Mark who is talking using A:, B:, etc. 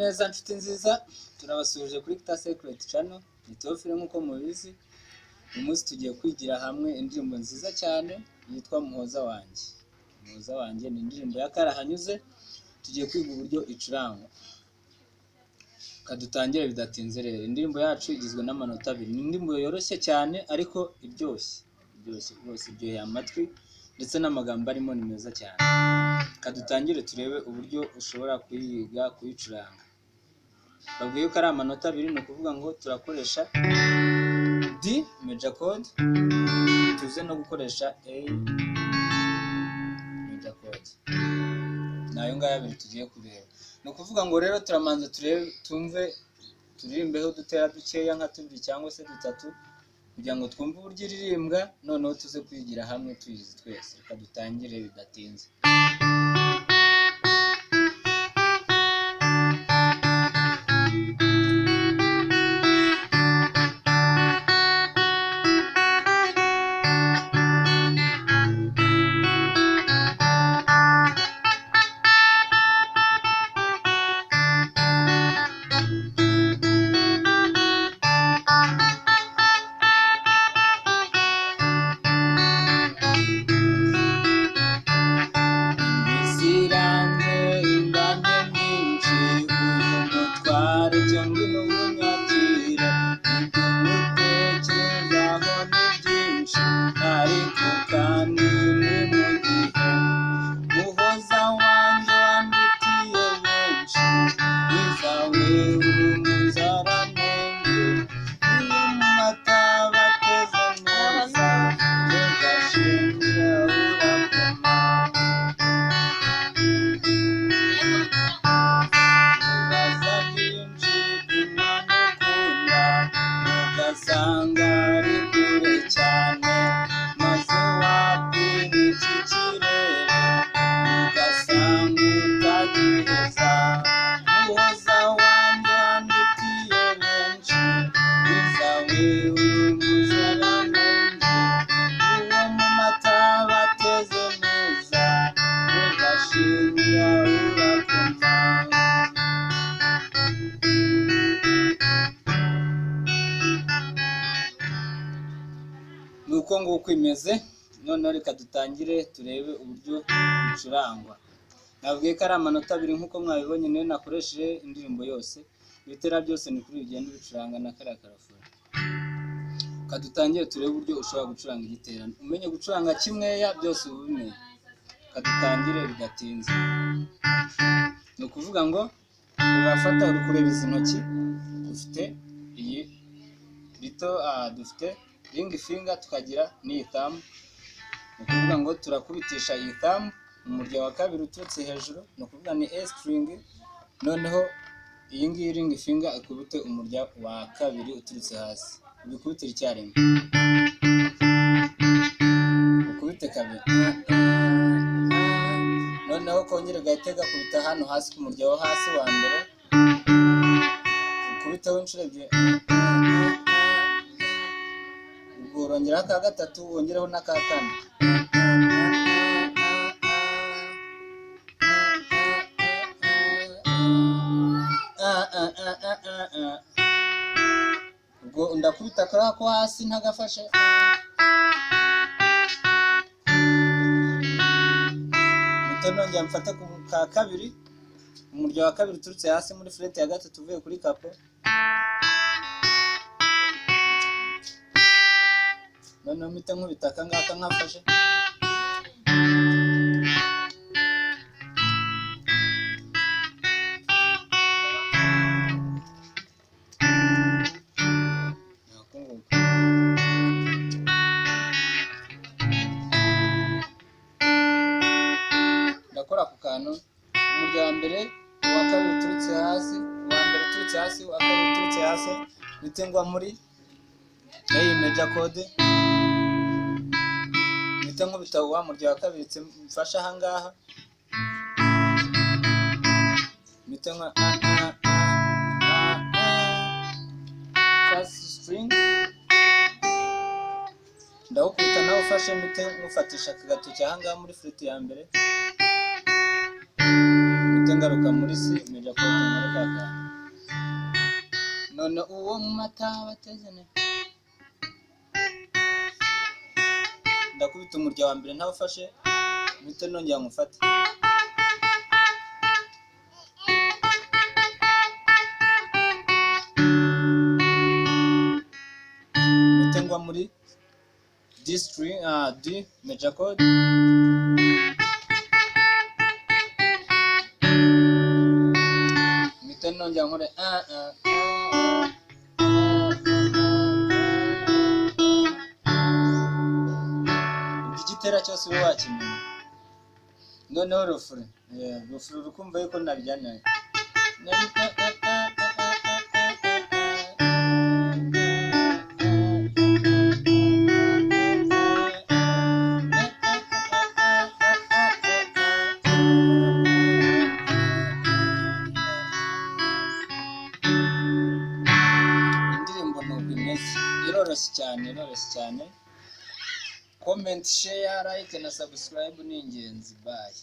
A: neza nshuti nziza, turabasuje kuri Secret Channel. Nitofire nkuko mubizi. Uyu munsi tugiye kwigira hamwe indirimbo nziza cyane yitwa Muhoza Wanjye. Muhoza Wanjye ni indirimbo ya Karahanyuze. Tugiye kwiga uburyo icurangwa. Kadutangire bidatinze rero. Indirimbo yacu igizwe n'amanota abiri. Ni indirimbo yoroshye cyane ariko iryoshye rwose, iryoheye amatwi ndetse n'amagambo arimo ni meza cyane. Kadutangire turebe uburyo ushobora kuyiga kuyicuranga. Babwiye ko ari amanota abiri, no kuvuga ngo turakoresha D major chord, tuze no gukoresha A major chord. Nayo ngaya abiri tugiye kureba. No kuvuga ngo rero turamanza turebe tumve turirimbeho dutera dukeya nka tubiri cyangwa se dutatu kugira ngo twumve uburyo iririmbwa, noneho tuze kwigira hamwe tuyizi twese. Reka dutangire bidatinze. Nuko nguko imeze. None reka dutangire turebe uburyo bicurangwa. Nabwiye ko ari amanota abiri nkuko mwabibonye, niyo nakoresheje indirimbo yose. Ibitera byose ni kuri bigenda bicuranga na kara karafura. Kadutangire turebe uburyo ushobora gucuranga igiterano. Umenye gucuranga kimweya byose ubumenye. Kadutangire bidatinze. No kuvuga ngo urafata uri kureba izi ntoki, dufite iyi rito dufite ring finger, tukagira n'iyi thumb. No kuvuga ngo turakubitisha iyi thumb umurya wa kabiri uturutse hejuru, no kuvuga ni A string. Noneho iyi ngiyi ring finger ikubite umurya wa kabiri uturutse hasi, ubikubitira icyarimwe, ukubite kabiri. Noneho kongera gatega kubita hano hasi ku murya wo hasi wa mbere, ukubiteho inshuro ebyiri. Ubwo urongeraho aka gatatu, wongereho n'aka kane. Ubwo ndakubita kora ko hasi ntagafashe. Nongera mfata ku ka kabiri, umurya wa kabiri uturutse hasi muri fret ya gatatu uvuye kuri capo. Noneho mpita nkubita aka ngaka nkafashe. Ndakora ku kantu umurya wa mbere, uwa kabiri uturutse hasi, uwa mbere uturutse hasi, uwa kabiri uturutse hasi, bitengwa muri A major chord. Nkubita wa murya wa kabiri mfasha aha ngaha, mpita nka first string, ndawukubita nawe ufashe, mpita ngufatisha aka gatoki aha ngaha muri fret ya mbere, mpita ngaruka muri C major chord muri kaka. none uwo mu mata batezene ndakubita umurya wa mbere ntawufashe bite nongera ngufate bite ngwa muri D string D major chord bite nongera nkore igitera cyose we wakimenya noneho rufure rukumva yuko nabijyanaye indirimbo nuko imeze iroroshye cyane comment share like na subscribe ni ingenzi bye